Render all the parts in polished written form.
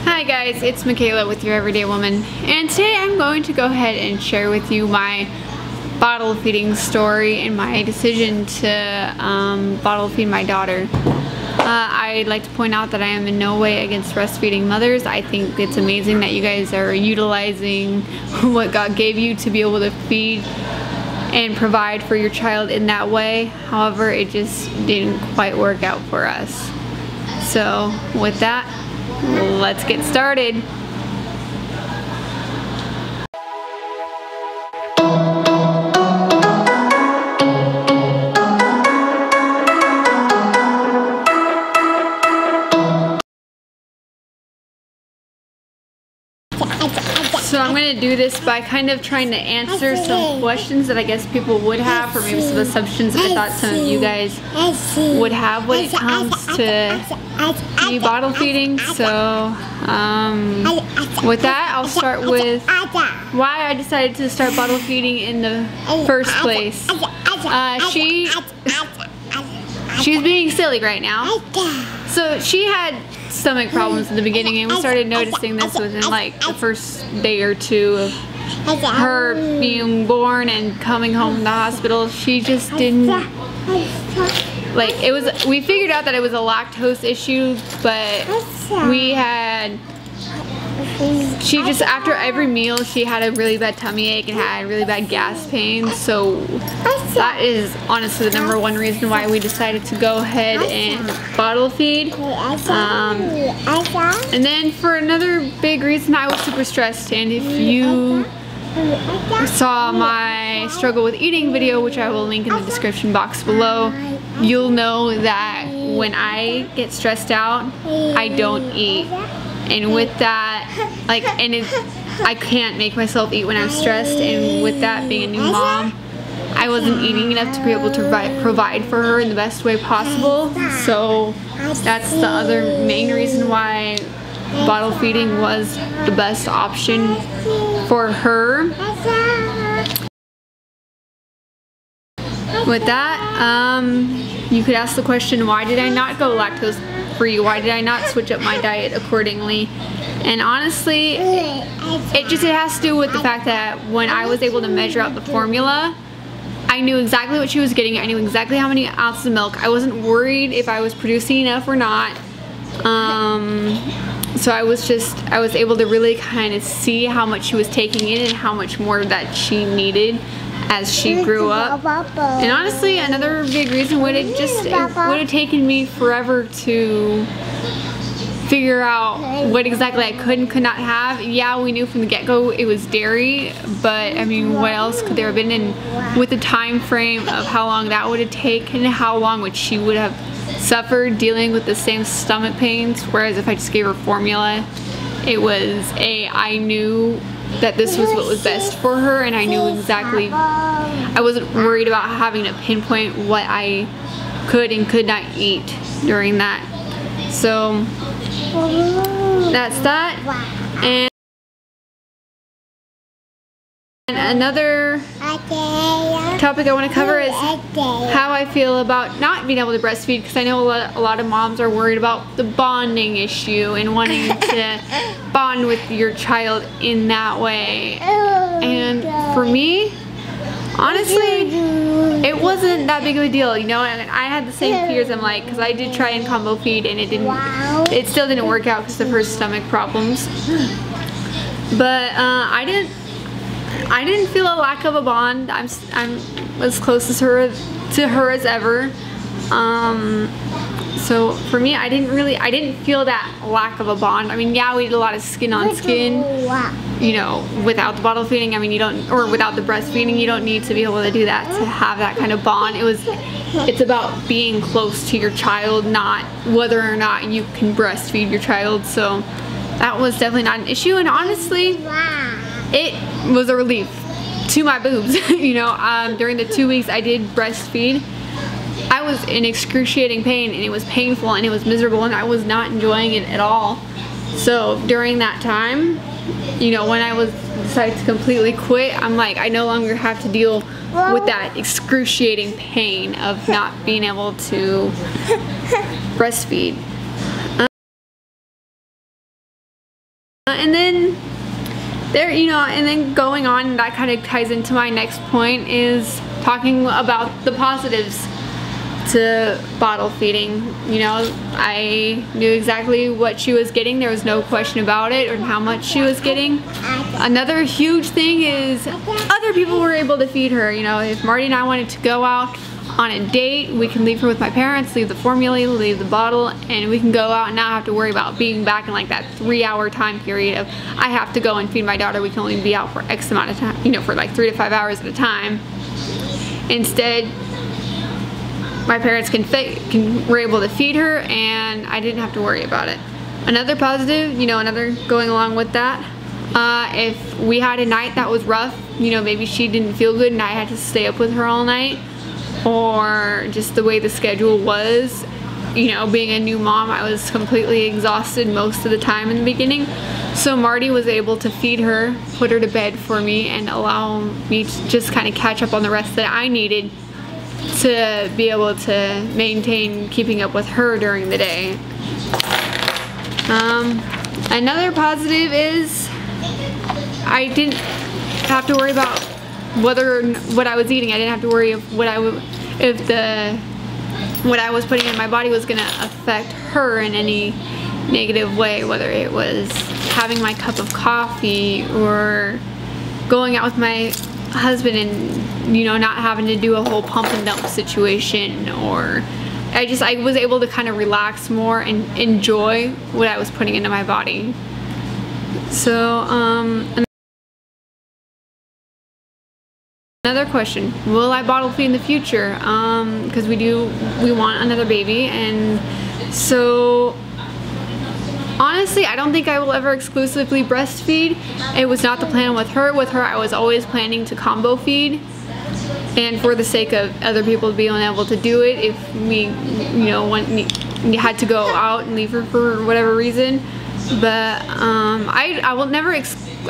Hi guys, it's Michaela with Your Everyday Woman, and today I'm going to go ahead and share with you my bottle feeding story and my decision to bottle feed my daughter. I'd like to point out that I am in no way against breastfeeding mothers. I think it's amazing that you guys are utilizing what God gave you to be able to feed and provide for your child in that way. However, it just didn't quite work out for us. So with that, let's get started. So I'm going to do this by kind of trying to answer some questions that I guess people would have, or maybe some assumptions that I thought some of you guys would have when it comes to me bottle feeding. So with that, I'll start with why I decided to start bottle feeding in the first place. She's being silly right now. So she had stomach problems in the beginning, and we started noticing this within like the first day or two of her being born and coming home from the hospital. She just didn't, like, we figured out that it was a lactose issue, but she just, after every meal, she had a really bad tummy ache and had really bad gas pain. So that is honestly the #1 reason why we decided to go ahead and bottle feed. And then for another big reason, I was super stressed. And if you saw my struggle with eating video, which I will link in the description box below, you'll know that when I get stressed out, I don't eat. And with that, I can't make myself eat when I'm stressed. And with that, being a new mom, I wasn't eating enough to be able to provide for her in the best way possible. So that's the other main reason why bottle feeding was the best option for her. With that, you could ask the question, why did I not go lactose free? Why did I not switch up my diet accordingly? And honestly, it has to do with the fact that when I was able to measure out the formula, I knew exactly what she was getting. I knew exactly how many ounces of milk. I wasn't worried if I was producing enough or not. So I was able to really kind of see how much she was taking in and how much more that she needed as she grew up. And honestly, another big reason would have taken me forever to figure out what exactly I could and could not have. Yeah, we knew from the get-go it was dairy, but I mean, what else could there have been? And with the time frame of how long that would have taken, how long would she would have suffered dealing with the same stomach pains, whereas if I just gave her formula, I knew that this was what was best for her, and I knew exactly, I wasn't worried about having to pinpoint what I could and could not eat during that. So that's that. And another topic I want to cover is how I feel about not being able to breastfeed, because I know a lot of moms are worried about the bonding issue and wanting to bond with your child in that way. And for me, honestly, it wasn't that big of a deal, you know. And I had the same fears, because I did try and combo feed, and it still didn't work out because of her stomach problems. But I didn't feel a lack of a bond. I'm as close to her as ever. So for me, I didn't feel that lack of a bond. I mean, yeah, we did a lot of skin on skin, you know, without the bottle feeding. I mean, or without the breastfeeding, you don't need to be able to do that to have that kind of bond. It's about being close to your child, not whether or not you can breastfeed your child. So that was definitely not an issue. And honestly, it was a relief to my boobs. You know, during the 2 weeks I did breastfeed, I was in excruciating pain, and it was painful and it was miserable, and I was not enjoying it at all. So during that time, you know, when I decided to completely quit, I'm like, I no longer have to deal with that excruciating pain of not being able to breastfeed. And then and then going on, that kind of ties into my next point, is talking about the positives to bottle feeding. I knew exactly what she was getting. There was no question about it, or how much she was getting. Another huge thing is other people were able to feed her. If Marty and I wanted to go out on a date, we can leave her with my parents, leave the formula, leave the bottle, and we can go out and not have to worry about being back in like that 3-hour time period of I have to go and feed my daughter. We can only be out for X amount of time, for like 3 to 5 hours at a time. Instead, my parents were able to feed her, and I didn't have to worry about it. Another positive, another going along with that, if we had a night that was rough, maybe she didn't feel good and I had to stay up with her all night, or just the way the schedule was, being a new mom, I was completely exhausted most of the time in the beginning. So Marty was able to feed her, put her to bed for me, and allow me to just kind of catch up on the rest that I needed to be able to maintain keeping up with her during the day. Another positive is I didn't have to worry about what I was eating. I didn't have to worry if what I was putting in my body was going to affect her in any negative way, whether it was having my cup of coffee or going out with my husband and not having to do a whole pump and dump situation, or I was able to kind of relax more and enjoy what I was putting into my body. So another question, will I bottle feed in the future? Because we want another baby, and so honestly, I don't think I will ever exclusively breastfeed. It was not the plan with her. With her, I was always planning to combo feed, and for the sake of other people being able to do it, if we, had to go out and leave her for whatever reason. But I will never.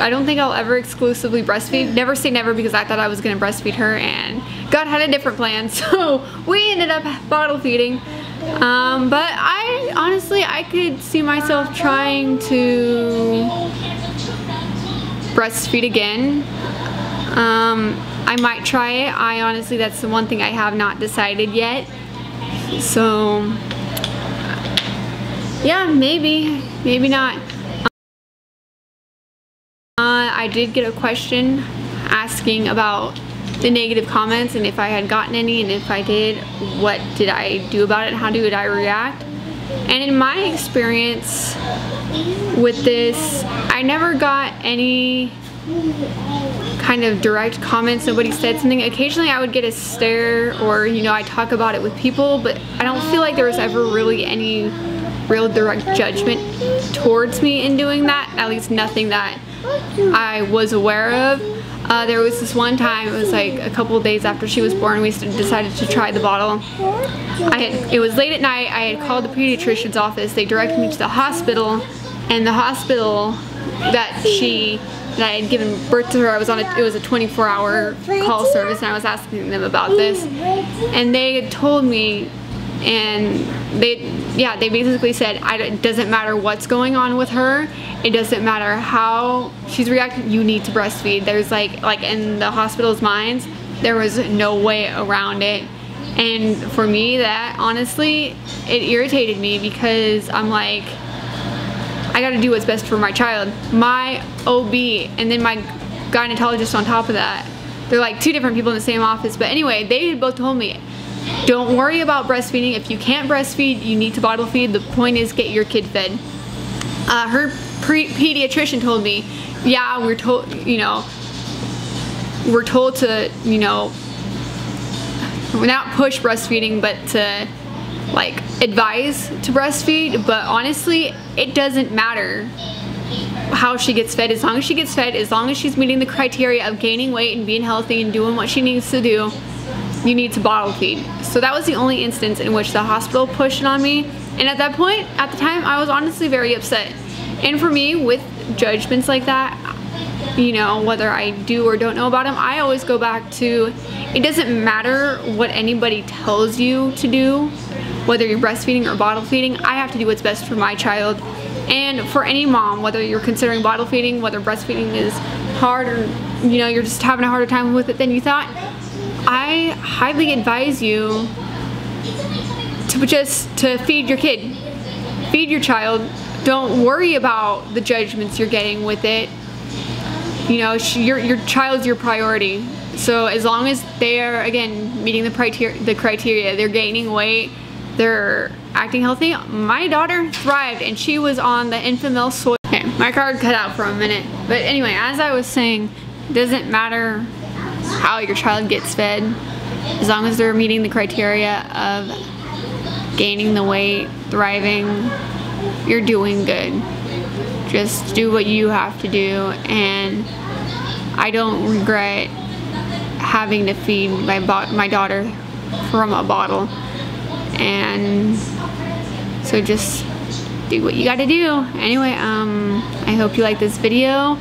I don't think I'll ever exclusively breastfeed. Never say never, because I thought I was gonna breastfeed her, and God had a different plan, so we ended up bottle feeding. But honestly, I could see myself trying to breastfeed again. I might try it. Honestly, that's the one thing I have not decided yet. So yeah, maybe not. I did get a question asking about the negative comments and if I had gotten any, and if I did, what did I do about it? How did I react? And in my experience with this, I never got any kind of direct comments. Nobody said something. Occasionally I would get a stare, or I talk about it with people, but I don't feel like there was ever really any real direct judgment towards me in doing that, at least nothing that I was aware of. There was this one time, it was like a couple of days after she was born, we decided to try the bottle. It was late at night. I had called the pediatrician's office. They directed me to the hospital, and the hospital that I had given birth to her, it was a 24-hour call service, and I was asking them about this, and they had told me, and they basically said, it doesn't matter what's going on with her, it doesn't matter how she's reacting, you need to breastfeed. There's like in the hospital's minds, there was no way around it. And for me, that honestly, it irritated me, because I'm like, I gotta do what's best for my child. My OB and then my gynecologist on top of that, they're like two different people in the same office, but anyway, they both told me, don't worry about breastfeeding. If you can't breastfeed, you need to bottle feed. The point is, get your kid fed. Her pediatrician told me, yeah, we're told to, not push breastfeeding, but to like advise to breastfeed. But honestly, it doesn't matter how she gets fed. As long as she gets fed, as long as she's meeting the criteria of gaining weight and being healthy and doing what she needs to do, you need to bottle feed. So that was the only instance in which the hospital pushed it on me. And at that point, at the time, I was honestly very upset. And for me, with judgments like that, whether I do or don't know about them, I always go back to, it doesn't matter what anybody tells you to do, whether you're breastfeeding or bottle feeding. I have to do what's best for my child. And for any mom, whether you're considering bottle feeding, whether breastfeeding is hard, or you know, you're just having a harder time with it than you thought, I highly advise you to feed your kid. Feed your child. Don't worry about the judgments you're getting with it. You know, your child's your priority. So as long as they are, again, meeting the criteria, they're gaining weight, they're acting healthy. My daughter thrived, and she was on the Enfamil soy. Okay, my card cut out for a minute. But anyway, as I was saying, it doesn't matter how your child gets fed, as long as they're meeting the criteria of gaining the weight, thriving, you're doing good. Just do what you have to do, and I don't regret having to feed my daughter from a bottle. And so just do what you gotta do. Anyway, I hope you like this video.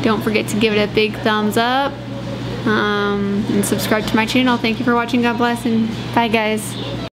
Don't forget to give it a big thumbs up, and subscribe to my channel. Thank you for watching. God bless, and bye guys.